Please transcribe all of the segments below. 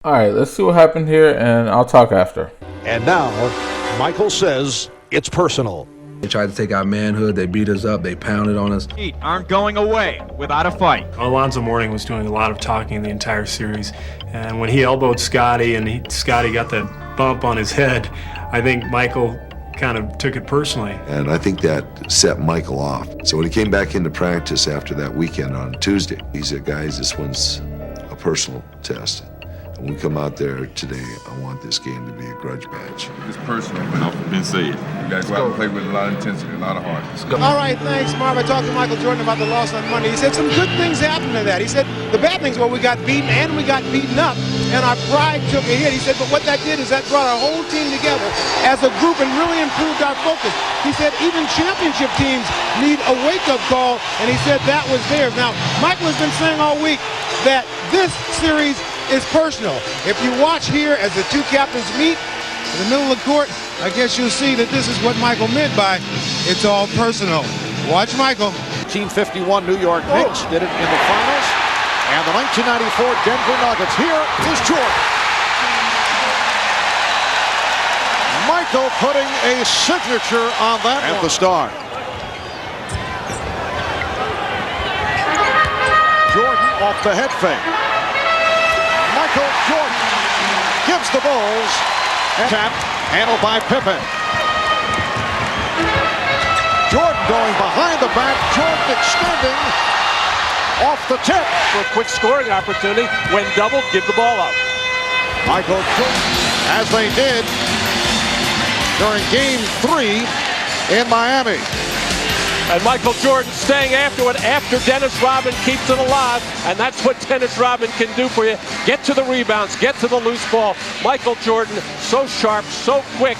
All right, let's see what happened here, and I'll talk after. And now, Michael says it's personal. They tried to take our manhood. They beat us up. They pounded on us. Heat aren't going away without a fight. Alonzo Mourning was doing a lot of talking the entire series. And when he elbowed Scottie and Scottie got that bump on his head, I think Michael kind of took it personally. And I think that set Michael off. So when he came back into practice after that weekend on Tuesday, he said, guys, this one's a personal test. When we come out there today, I want this game to be a grudge match. It's personal, but I've been said. You guys go out and play with a lot of intensity, a lot of heart. All right, thanks, Marv. I talked to Michael Jordan about the loss on Monday. He said some good things happened to that. He said the bad things were we got beaten and we got beaten up, and our pride took a hit. He said, but what that did is that brought our whole team together as a group and really improved our focus. He said even championship teams need a wake-up call, and he said that was there. Now, Michael has been saying all week that this series is personal. If you watch here as the two captains meet in the middle of the court, I guess you'll see that this is what Michael meant by it's all personal. Watch Michael. 1951 New York Knicks did it in the finals. And the 1994 Denver Nuggets. Here is Jordan. Michael putting a signature on that at the start. Jordan off the head fake. Michael Jordan gives the Bulls a tap, handled by Pippen. Jordan going behind the back, Jordan extending off the tip. For a quick scoring opportunity, when doubled, give the ball up. Michael Jordan, as they did during Game 3 in Miami. And Michael Jordan staying after it after Dennis Rodman keeps it alive. And that's what Dennis Rodman can do for you. Get to the rebounds, get to the loose ball. Michael Jordan, so sharp, so quick,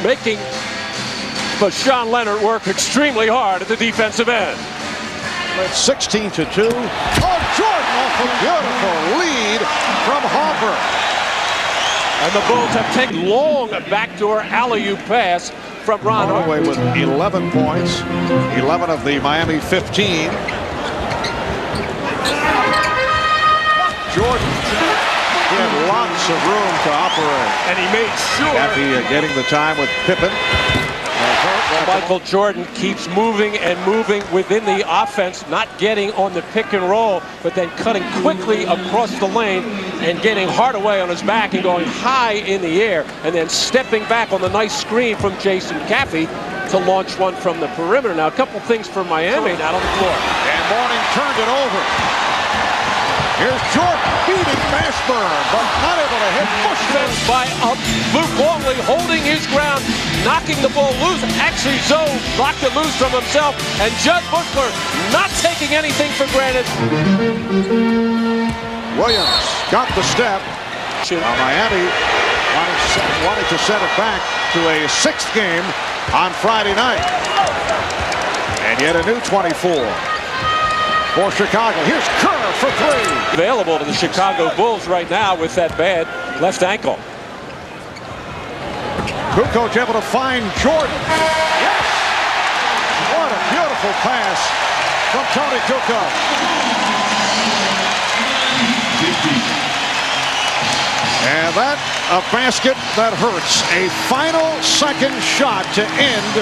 making Sean Leonard work extremely hard at the defensive end. It's 16-2. Oh, Jordan off a beautiful lead from Harper. And the Bulls have taken long backdoor alley-oop pass from Ron Hardaway with 11 points, 11 of the Miami 15. Jordan had lots of room to operate. And he made sure. Happy getting the time with Pippen. Michael Jordan keeps moving and moving within the offense, not getting on the pick and roll, but then cutting quickly across the lane and getting Hardaway on his back and going high in the air, and then stepping back on the nice screen from Jason Caffey to launch one from the perimeter. Now, a couple things for Miami out on the floor. And Mourning turned it over. Here's Jordan beating Mashburn, but not able to hit. Defense by Luke Longley holding his ground, knocking the ball loose. Actually, Zoe blocked it loose from himself, and Judd Buchler not taking anything for granted. Williams got the step. Miami wanting to send it back to a 6th game on Friday night. And yet a new 24 for Chicago. Here's Kerr for 3. Available to the Chicago Bulls right now with that bad left ankle. Kukoc able to find Jordan. Yes! What a beautiful pass from Tony Kukoc. And that, a basket that hurts. A final second shot to end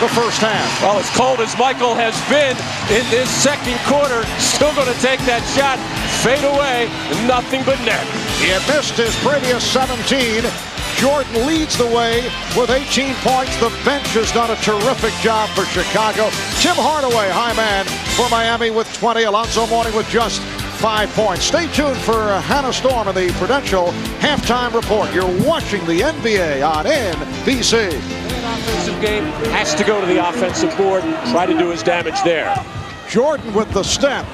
the first half. Well, as cold as Michael has been in this second quarter, still going to take that shot, fade away, nothing but net. He had missed his previous 17. Jordan leads the way with 18 points. The bench has done a terrific job for Chicago. Tim Hardaway, high man for Miami with 20. Alonzo Mourning with just 5 points. Stay tuned for Hannah Storm and the Prudential Halftime Report. You're watching the NBA on NBC. An offensive game has to go to the offensive board, try to do his damage there. Jordan with the step.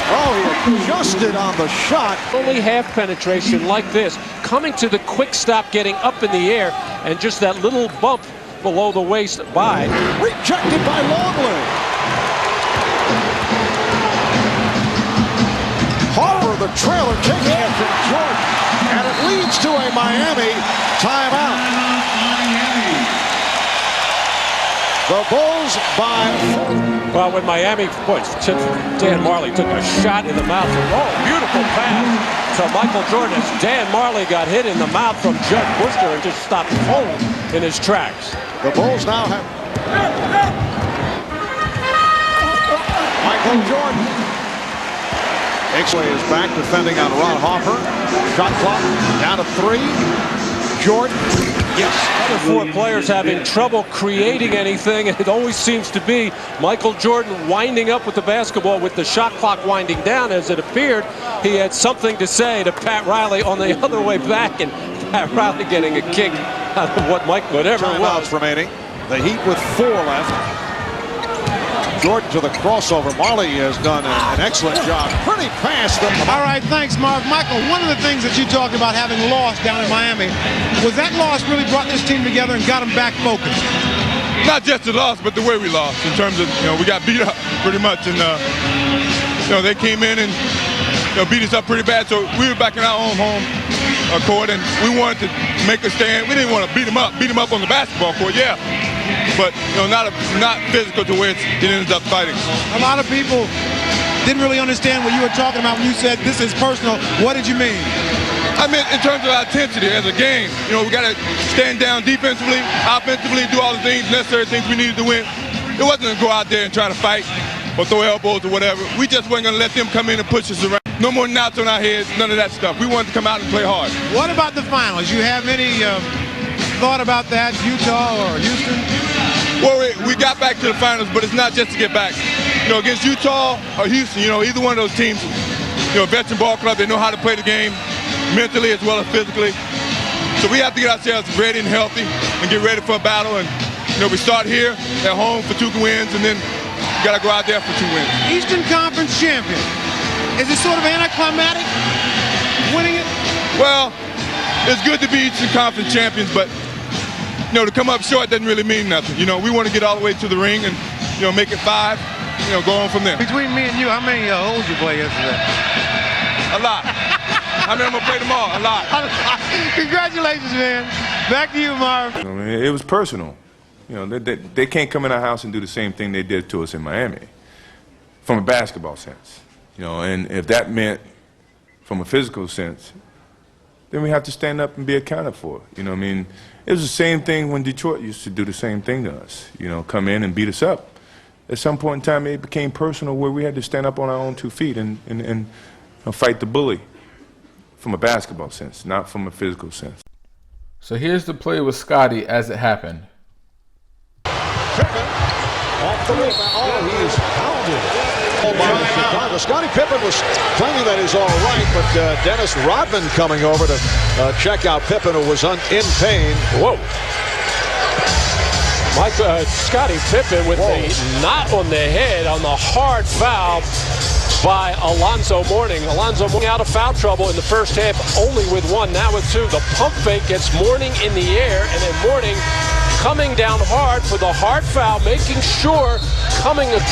Oh, he adjusted on the shot. Only half penetration like this, coming to the quick stop, getting up in the air, and just that little bump below the waist by. Rejected by Longley. Harper, the trailer, taking it from Jordan. And it leads to a Miami timeout. The Bulls by 4. Well, when Miami, Dan Marley took a shot in the mouth. Oh, beautiful pass to Michael Jordan as Dan Marley got hit in the mouth from Judd Worcester and just stopped cold in his tracks. The Bulls now have Michael Jordan. Ixway is back defending on Ron Hoffer. Shot clock down to 3. Jordan. Yes, other 4 players having trouble creating anything, and it always seems to be Michael Jordan winding up with the basketball with the shot clock winding down. As it appeared, he had something to say to Pat Riley on the other way back, and Pat Riley getting a kick out of whatever it was. Timeouts remaining. The Heat with 4 left. Jordan to the crossover. Marley has done an excellent job. Pretty fast. All right, thanks, Marv. Michael, one of the things that you talked about having lost down in Miami was that loss really brought this team together and got them back focused. Not just the loss, but the way we lost. In terms of, we got beat up pretty much, and they came in and beat us up pretty bad. So we were back in our own home court, and we wanted to make a stand. We didn't want to beat them up on the basketball court, yeah. But not physical to where it ends up fighting. A lot of people didn't really understand what you were talking about when you said this is personal. What did you mean? I mean, in terms of our intensity as a game, we got to stand down defensively, offensively, do all the necessary things we needed to win. It wasn't to go out there and try to fight or throw elbows or whatever. We just weren't going to let them come in and push us around. No more knots on our heads, none of that stuff. We wanted to come out and play hard. What about the finals? You have any thought about that, Utah or Houston? Well, we got back to the finals, but it's not just to get back. Against Utah or Houston, either one of those teams, veteran ball club, they know how to play the game mentally as well as physically. So we have to get ourselves ready and healthy and get ready for a battle. And, we start here at home for 2 wins, and then we got to go out there for 2 wins. Eastern Conference champion. Is it sort of anticlimactic winning it? Well, it's good to be Eastern Conference champions, but to come up short doesn't really mean nothing. We want to get all the way to the ring and, make it 5, go on from there. Between me and you, how many holes you play yesterday? A lot. I'm going to play them all. A lot. Congratulations, man. Back to you, Marv. It was personal. They can't come in our house and do the same thing they did to us in Miami from a basketball sense. And if that meant from a physical sense, then we have to stand up and be accounted for. It was the same thing when Detroit used to do the same thing to us, come in and beat us up. At some point in time, it became personal where we had to stand up on our own 2 feet and fight the bully from a basketball sense, not from a physical sense. So here's the play with Scottie as it happened. Pippen off the rebound. Oh, he is pounded. Chicago. Scottie Pippen was claiming that he's all right, but Dennis Rodman coming over to check out Pippen, who was in pain. Whoa. Scottie Pippen with a knot on the head on the hard foul by Alonzo Mourning. Alonzo Mourning out of foul trouble in the first half, only with 1, now with 2. The pump fake gets Mourning in the air, and then Mourning coming down hard for the hard foul, making sure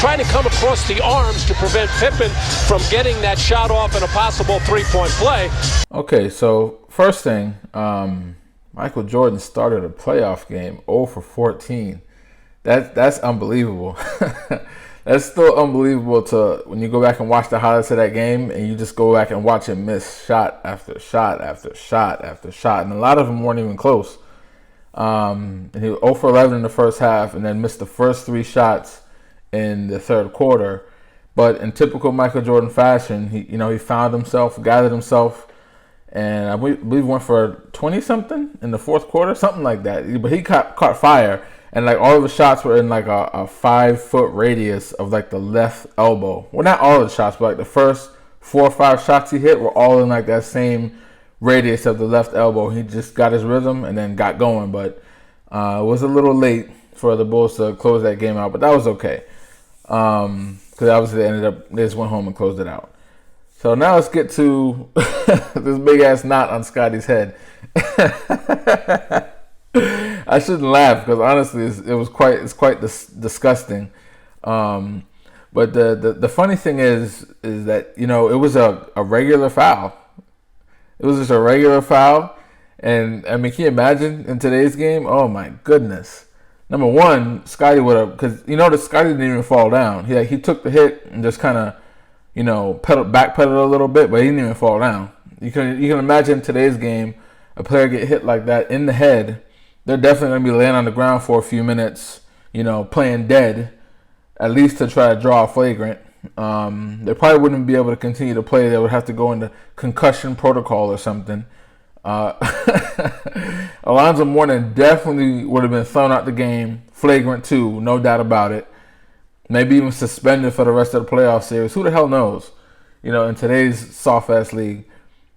trying to come across the arms to prevent Pippen from getting that shot off in a possible 3-point play. Okay, so first thing, Michael Jordan started a playoff game 0 for 14. That's unbelievable. That's still unbelievable when you go back and watch the highlights of that game and you just go back and watch him miss shot after shot after shot after shot, and a lot of them weren't even close. And he was 0 for 11 in the first half and then missed the first 3 shots in the third quarter. But in typical Michael Jordan fashion, he found himself, gathered himself, and I believe went for 20-something in the fourth quarter, something like that. But he caught fire, and all of the shots were in a 5-foot radius of the left elbow. Well, not all of the shots, but the first 4 or 5 shots he hit were all in that same radius of the left elbow. He just got his rhythm and then got going, but it was a little late for the Bulls to close that game out, but that was okay. Because obviously they just went home and closed it out. So now let's get to this big ass knot on Scottie's head. I shouldn't laugh because honestly it's quite disgusting. But the funny thing is that it was a regular foul. It was just a regular foul, and I mean, can you imagine in today's game? Oh my goodness. Number one, Scottie would have, because that Scottie didn't even fall down. He took the hit and just kind of, backpedaled a little bit, but he didn't even fall down. You can imagine today's game, a player get hit like that in the head, they're definitely going to be laying on the ground for a few minutes, playing dead, at least to try to draw a flagrant. They probably wouldn't be able to continue to play. They would have to go into concussion protocol or something. Alonzo Mourning definitely would have been thrown out the game, flagrant 2, no doubt about it. Maybe even suspended for the rest of the playoff series. Who the hell knows? In today's soft-ass league.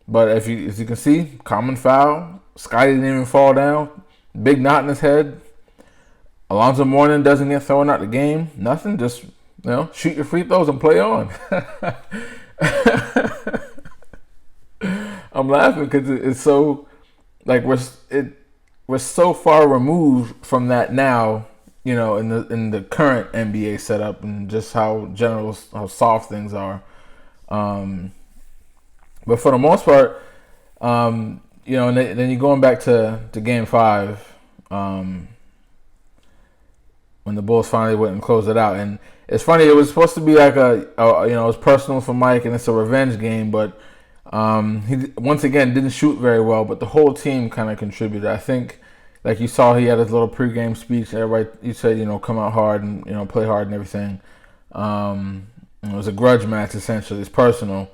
But as you can see, common foul. Scottie didn't even fall down. Big knot in his head. Alonzo Mourning doesn't get thrown out the game. Nothing. Just, shoot your free throws and play on. I'm laughing because it's so, like, we're so far removed from that now, in the current NBA setup and just how soft things are. But for the most part, and then you're going back to Game 5, when the Bulls finally went and closed it out. And it's funny, it was supposed to be like it was personal for Mike and it's a revenge game, but he once again didn't shoot very well, but the whole team kind of contributed. I think, like you saw, he had his little pregame speech. Everybody, he said, come out hard and play hard and everything. It was a grudge match essentially. It's personal,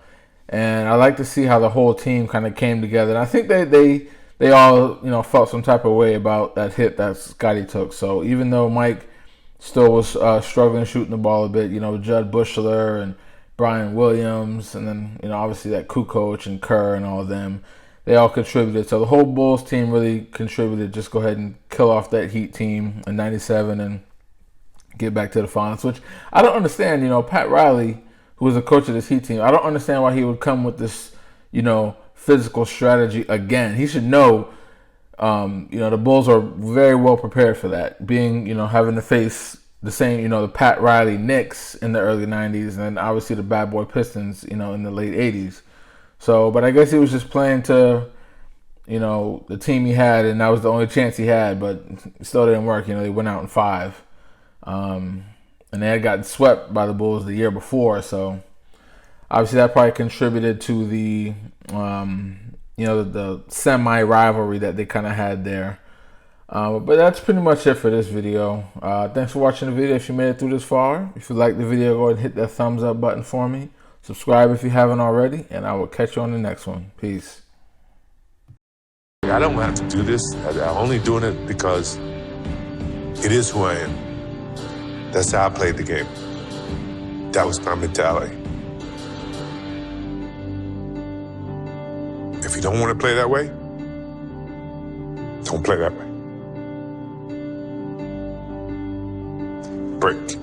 and I like to see how the whole team kind of came together. And I think they all felt some type of way about that hit that Scottie took. So even though Mike still was struggling shooting the ball a bit, Judd Bushler and Brian Williams, and then obviously that Kukoc and Kerr and all of them, they all contributed. So the whole Bulls team really contributed. Just go ahead and kill off that Heat team in '97 and get back to the finals, which I don't understand. Pat Riley, who was the coach of this Heat team, I don't understand why he would come with this, physical strategy again. He should know, the Bulls are very well prepared for that, being, having to face the same, the Pat Riley Knicks in the early 90s, and then obviously the Bad Boy Pistons, in the late 80s. So, but I guess he was just playing to, the team he had, and that was the only chance he had, but it still didn't work. They went out in 5. And they had gotten swept by the Bulls the year before, so obviously that probably contributed to the, the semi-rivalry that they kind of had there. But that's pretty much it for this video. Thanks for watching the video if you made it through this far. If you liked the video, go ahead and hit that thumbs up button for me. Subscribe if you haven't already, and I will catch you on the next one. Peace. I don't have to do this. I'm only doing it because it is who I am. That's how I played the game. That was my mentality. If you don't want to play that way, don't play that way. Break.